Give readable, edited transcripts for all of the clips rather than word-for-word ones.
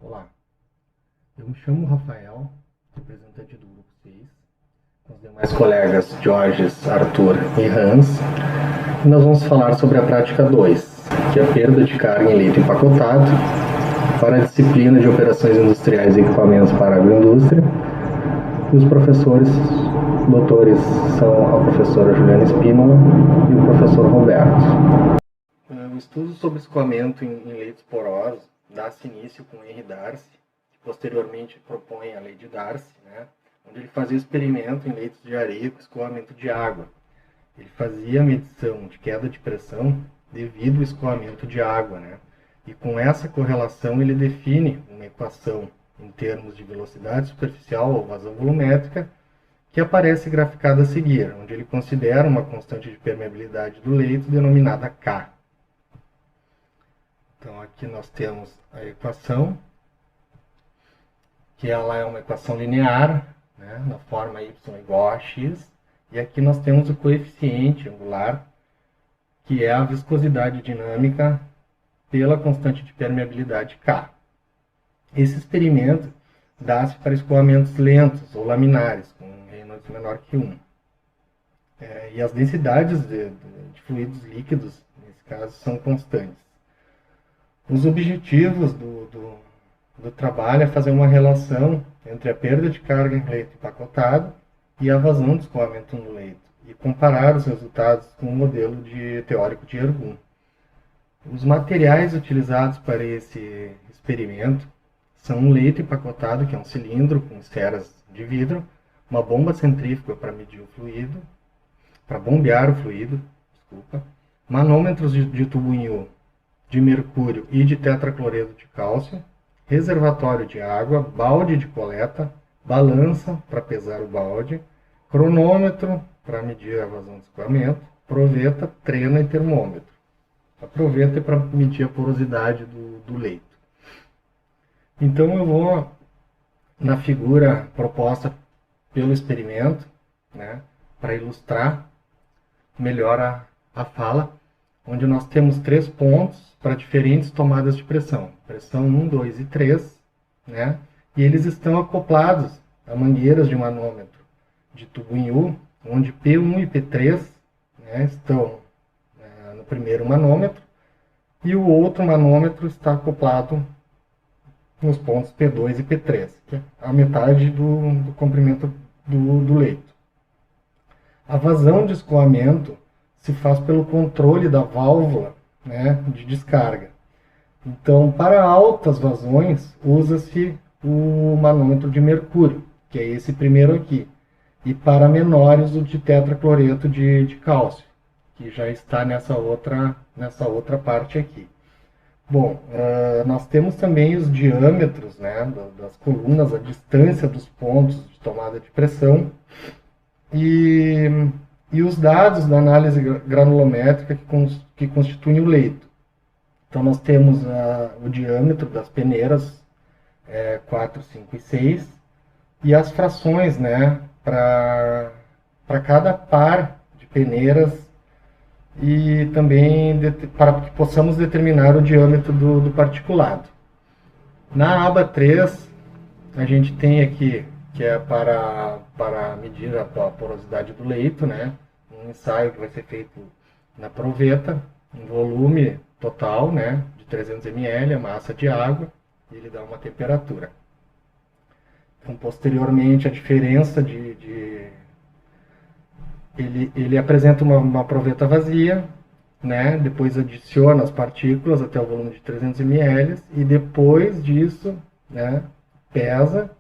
Olá, eu me chamo Rafael, representante do grupo 6, com os demais colegas Georges, Arthur e Hans, e nós vamos falar sobre a prática 2, que é a perda de carga em leite empacotado, para a disciplina de operações industriais e equipamentos para a agroindústria. E os professores, doutores, são a professora Juliana Espínola e o professor Roberto. O estudo sobre escoamento em leitos porosos dá-se início com Henry Darcy, que posteriormente propõe a lei de Darcy, onde ele fazia experimento em leitos de areia com escoamento de água. Ele fazia a medição de queda de pressão devido ao escoamento de água, e com essa correlação ele define uma equação em termos de velocidade superficial ou vazão volumétrica, que aparece graficada a seguir, onde ele considera uma constante de permeabilidade do leito denominada K. Então aqui nós temos a equação, que ela é uma equação linear, na forma y igual a x, e aqui nós temos o coeficiente angular, que é a viscosidade dinâmica pela constante de permeabilidade K. Esse experimento dá-se para escoamentos lentos ou laminares, com Reynolds menor que 1. E as densidades de fluidos líquidos, nesse caso, são constantes. Os objetivos do trabalho é fazer uma relação entre a perda de carga em leito empacotado e a vazão de escoamento no leito, e comparar os resultados com o modelo teórico de Ergun. Os materiais utilizados para esse experimento são um leito empacotado, que é um cilindro com esferas de vidro, uma bomba centrífuga para medir o fluido, para bombear o fluido, manômetros de tubinho de mercúrio e de tetracloreto de cálcio, reservatório de água, balde de coleta, balança para pesar o balde, cronômetro para medir a vazão de escoamento, proveta, trena e termômetro. A proveta é para medir a porosidade do leito. Então eu vou na figura proposta pelo experimento, para ilustrar melhor a fala, onde nós temos 3 pontos para diferentes tomadas de pressão. Pressão 1, 2 e 3, e eles estão acoplados a mangueiras de manômetro de tubo em U, onde P1 e P3 estão no primeiro manômetro, e o outro manômetro está acoplado nos pontos P2 e P3, que é a metade do comprimento do leito. A vazão de escoamento se faz pelo controle da válvula de descarga. Então, para altas vazões, usa-se o manômetro de mercúrio, que é esse primeiro aqui. E para menores, o de tetracloreto de cálcio, que já está nessa outra parte aqui. Bom, nós temos também os diâmetros das colunas, a distância dos pontos de tomada de pressão e os dados da análise granulométrica que constituem o leito. Então nós temos o diâmetro das peneiras 4, 5 e 6 e as frações para cada par de peneiras, e também para que possamos determinar o diâmetro do particulado. Na aba 3, a gente tem aqui, que é para medir a porosidade do leito, um ensaio que vai ser feito na proveta, um volume total de 300 ml, a massa de água, e ele dá uma temperatura. Então, posteriormente, a diferença ele apresenta uma proveta vazia, depois adiciona as partículas até o volume de 300 ml, e depois disso pesa,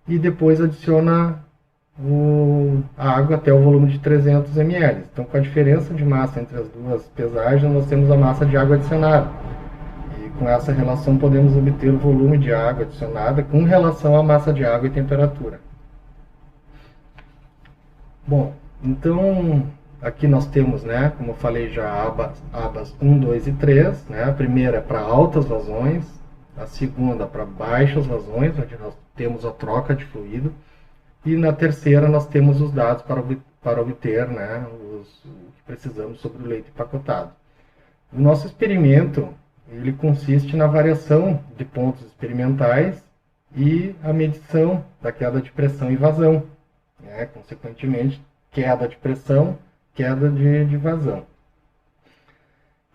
e depois adiciona a água até o volume de 300 ml. Então, com a diferença de massa entre as duas pesagens, nós temos a massa de água adicionada. E com essa relação podemos obter o volume de água adicionada com relação à massa de água e temperatura. Bom, então aqui nós temos, como eu falei já, abas 1, 2 e 3. A primeira é para altas vazões, a segunda para baixas vazões, onde nós temos a troca de fluido, e na terceira nós temos os dados para obter o que precisamos sobre o leito empacotado. O nosso experimento ele consiste na variação de pontos experimentais e a medição da queda de pressão e vazão, né? Consequentemente, queda de pressão, queda de vazão.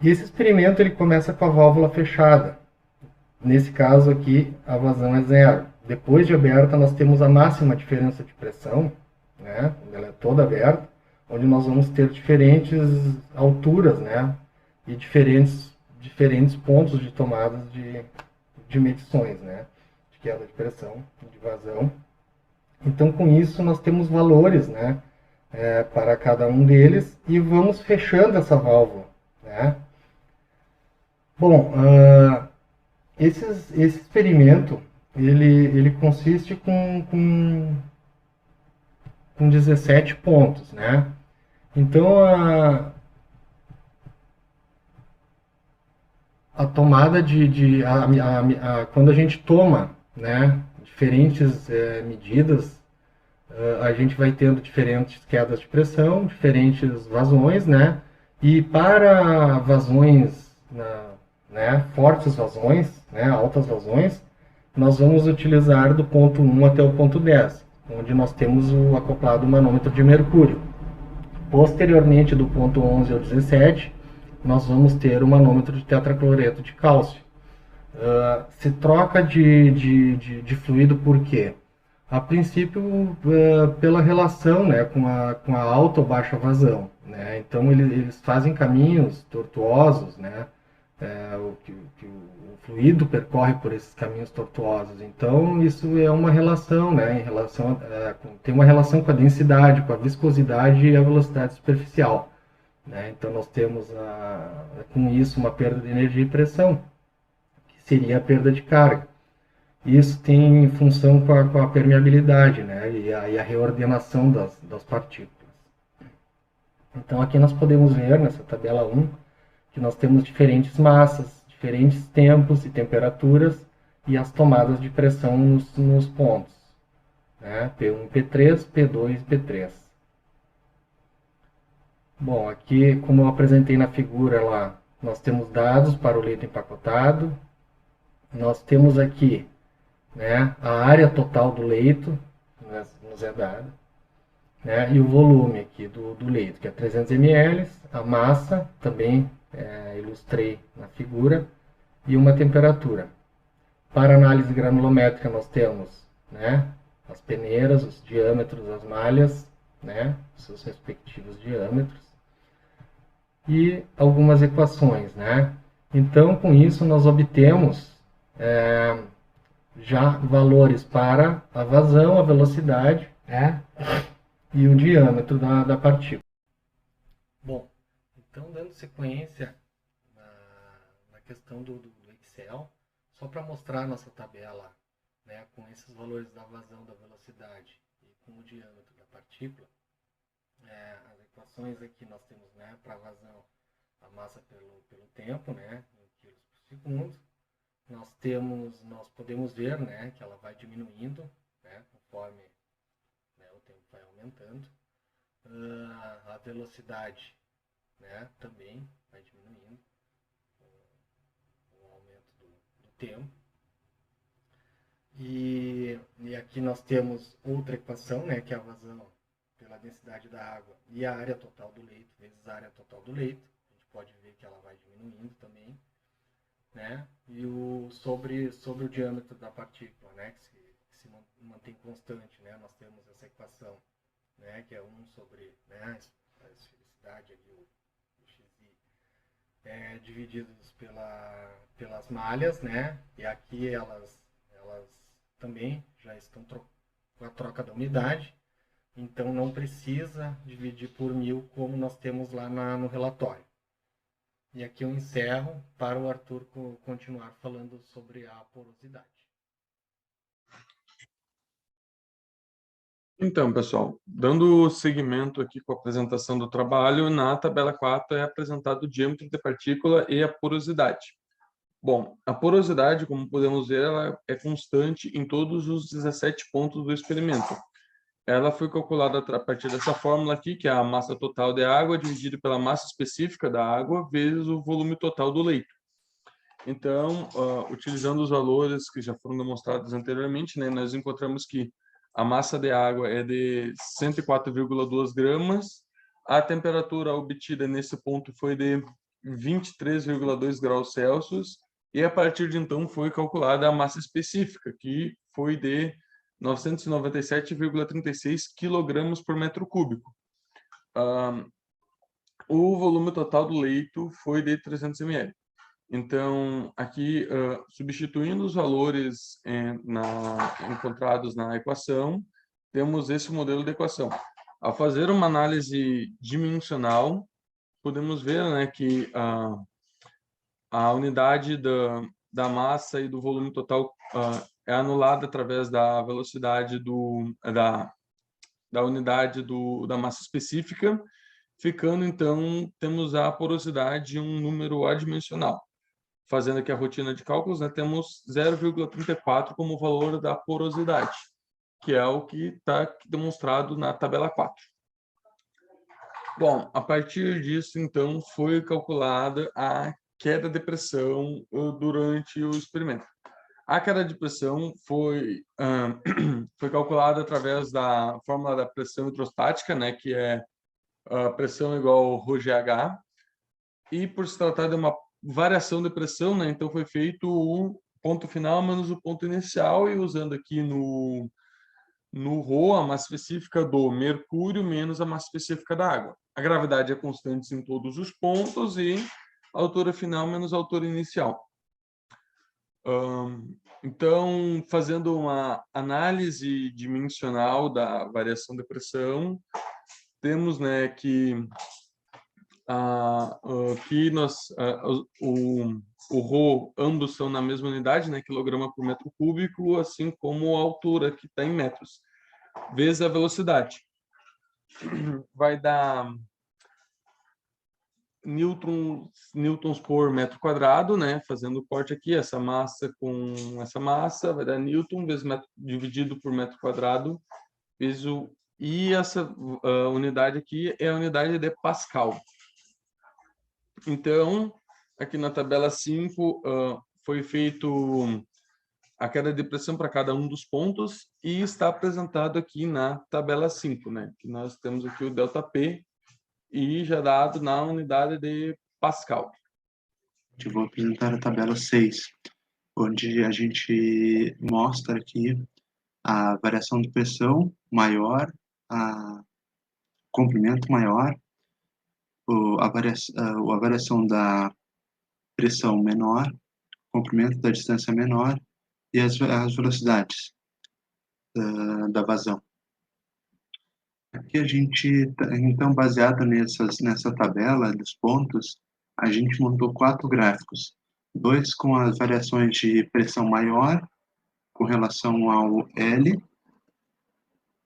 E esse experimento ele começa com a válvula fechada. Nesse caso aqui, a vazão é zero. Depois de aberta, nós temos a máxima diferença de pressão, né? Quando ela é toda aberta, onde nós vamos ter diferentes alturas, né? E diferentes pontos de tomadas de medições, né? De queda de pressão, de vazão. Então, com isso, nós temos valores, né? Para cada um deles e vamos fechando essa válvula, né? Bom, esse experimento ele consiste com 17 pontos, né? Então a tomada quando a gente toma, né, diferentes medidas, a gente vai tendo diferentes quedas de pressão, diferentes vazões, né? E para vazões, né, fortes vazões, né, altas vazões, nós vamos utilizar do ponto 1 até o ponto 10, onde nós temos o acoplado manômetro de mercúrio. Posteriormente, do ponto 11 ao 17, nós vamos ter o manômetro de tetracloreto de cálcio. Se troca de fluido por quê? A princípio, pela relação, né, com a alta ou baixa vazão, né? Então, eles fazem caminhos tortuosos, né? O fluido percorre por esses caminhos tortuosos. Então, isso é uma relação, né? Tem uma relação com a densidade, com a viscosidade e a velocidade superficial, né? Então, nós temos, com isso, uma perda de energia e pressão, que seria a perda de carga. Isso tem função com a permeabilidade, né? E a reordenação das partículas. Então, aqui nós podemos ver, nessa tabela 1, que nós temos diferentes massas, diferentes tempos e temperaturas e as tomadas de pressão nos pontos, né? P1, P3, P2 e P3. Bom, aqui, como eu apresentei na figura lá, nós temos dados para o leito empacotado. Nós temos aqui, né, a área total do leito, nos é dada, né, e o volume aqui do leito, que é 300 ml, a massa, também ilustrei na figura, e uma temperatura. Para análise granulométrica nós temos, né, as peneiras, os diâmetros das malhas, né, seus respectivos diâmetros, e algumas equações, né. Então, com isso, nós obtemos já valores para a vazão, a velocidade, né, e o diâmetro da partícula. Bom, então dando sequência na questão do Excel, só para mostrar a nossa tabela, né, com esses valores da vazão, da velocidade e com o diâmetro da partícula, as equações aqui nós temos, né, para a vazão, a massa pelo tempo, né, em quilos por segundo. Nós podemos ver, né, que ela vai diminuindo, né, conforme, né, o tempo vai aumentando. A velocidade, né, também vai diminuindo com o aumento do tempo. E aqui nós temos outra equação, né, que é a vazão pela densidade da água e a área total do leito vezes a área total do leito. A gente pode ver que ela vai diminuindo também, né? E sobre o diâmetro da partícula, né, que se mantém constante, né? Nós temos essa equação, né, que é 1 sobre, né, a esfericidade ali, o xi, divididos pelas malhas, né? E aqui elas também já estão com a troca da umidade, então não precisa dividir por 1000 como nós temos lá no relatório. E aqui eu encerro para o Arthur continuar falando sobre a porosidade. Então, pessoal, dando seguimento aqui com a apresentação do trabalho, na tabela 4 é apresentado o diâmetro da partícula e a porosidade. Bom, a porosidade, como podemos ver, ela é constante em todos os 17 pontos do experimento. Ela foi calculada a partir dessa fórmula aqui, que é a massa total de água dividido pela massa específica da água vezes o volume total do leito. Então, utilizando os valores que já foram demonstrados anteriormente, né, nós encontramos que a massa de água é de 104,2 gramas, a temperatura obtida nesse ponto foi de 23,2 graus Celsius, e a partir de então foi calculada a massa específica, que foi de 997,36 quilogramas por metro cúbico. O volume total do leito foi de 300 ml. Então, aqui, substituindo os valores encontrados na equação, temos esse modelo de equação. Ao fazer uma análise dimensional, podemos ver, né, que a unidade da massa e do volume total é anulada através da velocidade da unidade da massa específica, ficando, então, temos a porosidade um número adimensional. Fazendo aqui a rotina de cálculos, né, temos 0,34 como valor da porosidade, que é o que está demonstrado na tabela 4. Bom, a partir disso, então, foi calculada a queda de pressão durante o experimento. A queda de pressão foi, foi calculada através da fórmula da pressão hidrostática, né, que é a pressão igual ρgh, e por se tratar de uma variação de pressão, né, então foi feito o ponto final menos o ponto inicial, e usando aqui no ρ a massa específica do mercúrio menos a massa específica da água. A gravidade é constante em todos os pontos e a altura final menos a altura inicial. Então, fazendo uma análise dimensional da variação de pressão, temos, né, que o ρ, ambos são na mesma unidade, né, quilograma por metro cúbico, assim como a altura, que está em metros, vezes a velocidade. Vai dar newtons por metro quadrado, né? Fazendo o corte aqui, essa massa com essa massa, vai dar newton vezes metro dividido por metro quadrado, e essa unidade aqui é a unidade de Pascal. Então, aqui na tabela 5, foi feito a queda de pressão para cada um dos pontos e está apresentado aqui na tabela 5, né? Que nós temos aqui o ΔP e já dado na unidade de Pascal. Eu vou apresentar a tabela 6, onde a gente mostra aqui a variação de pressão maior, a comprimento maior, a variação da pressão menor, comprimento da distância menor e as velocidades da vazão. Aqui a gente, então, baseado nessa tabela dos pontos, a gente montou 4 gráficos. 2 com as variações de pressão maior com relação ao L,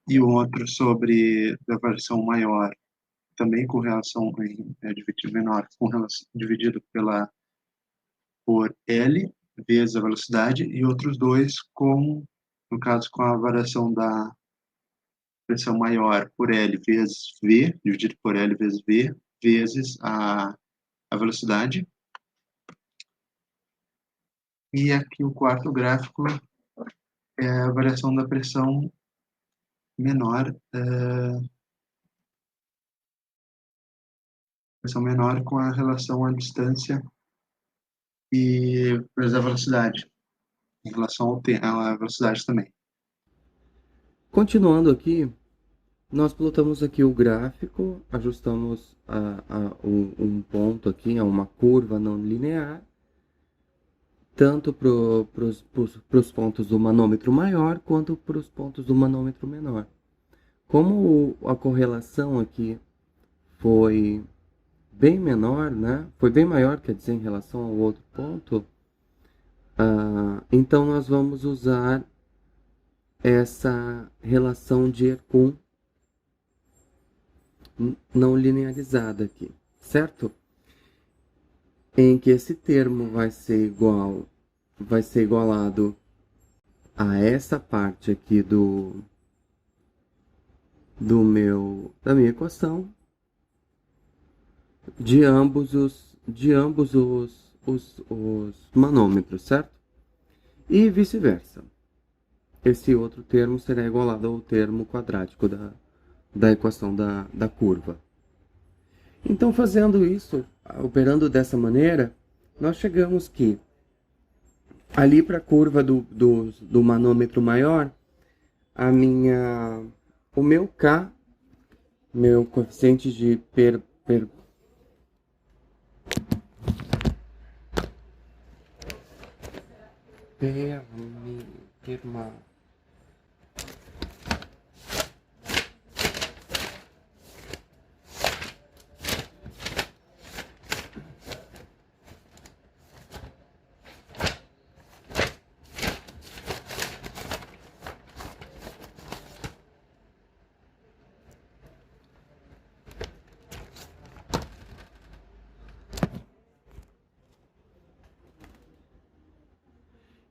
e o outro sobre a variação maior também com relação dividido menor, dividido por L vezes a velocidade, e outros 2 no caso, com a variação da pressão maior por L vezes V, dividido por L vezes V, vezes a velocidade. E aqui o quarto gráfico é a variação da pressão menor, com a relação à distância e vezes a velocidade, em relação à velocidade também. Continuando aqui, nós plotamos aqui o gráfico, ajustamos um ponto aqui a uma curva não linear, tanto para os pontos do manômetro maior quanto para os pontos do manômetro menor. Como a correlação aqui foi bem menor, né? Foi bem maior, quer dizer, em relação ao outro ponto, então nós vamos usar essa relação de Ercum não linearizada aqui, certo? Em que esse termo vai ser igualado a essa parte aqui da minha equação de ambos os os manômetros, certo? E vice-versa. Esse outro termo será igualado ao termo quadrático da equação da curva. Então, fazendo isso, operando dessa maneira, nós chegamos que ali para a curva do manômetro maior, o meu K, meu coeficiente de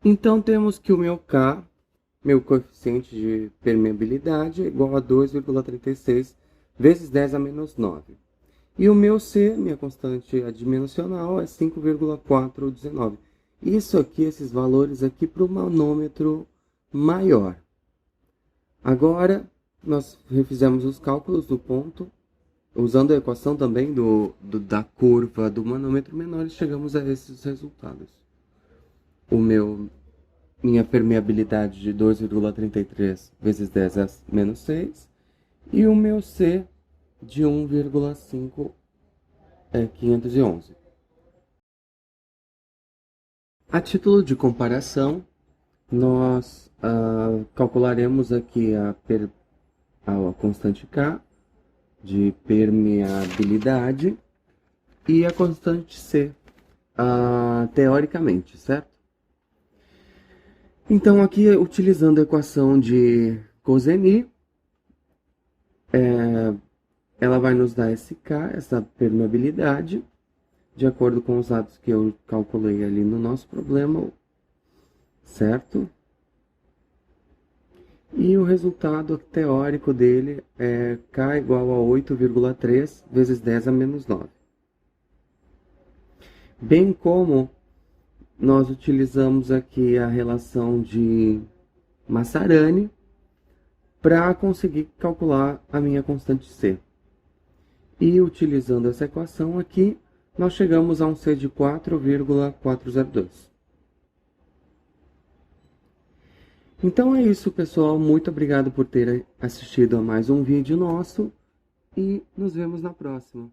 Então, temos que o meu K, meu coeficiente de permeabilidade, é igual a 2,36 vezes 10 a menos 9. E o meu C, minha constante adimensional, é 5,419. Isso aqui, esses valores aqui para o manômetro maior. Agora, nós refizemos os cálculos do ponto, usando a equação também da curva do manômetro menor, e chegamos a esses resultados. Minha permeabilidade de 2,33 vezes 10 a menos 6 e o meu C de 1,5 é 511. A título de comparação, nós calcularemos aqui a constante K de permeabilidade e a constante C, teoricamente, certo? Então, aqui, utilizando a equação de Coseny, ela vai nos dar esse K, essa permeabilidade, de acordo com os dados que eu calculei ali no nosso problema, certo? E o resultado teórico dele é K igual a 8,3 vezes 10 a menos 9. Bem como nós utilizamos aqui a relação de Massarani para conseguir calcular a minha constante C. E utilizando essa equação aqui, nós chegamos a um C de 4,402. Então é isso, pessoal. Muito obrigado por ter assistido a mais um vídeo nosso e nos vemos na próxima.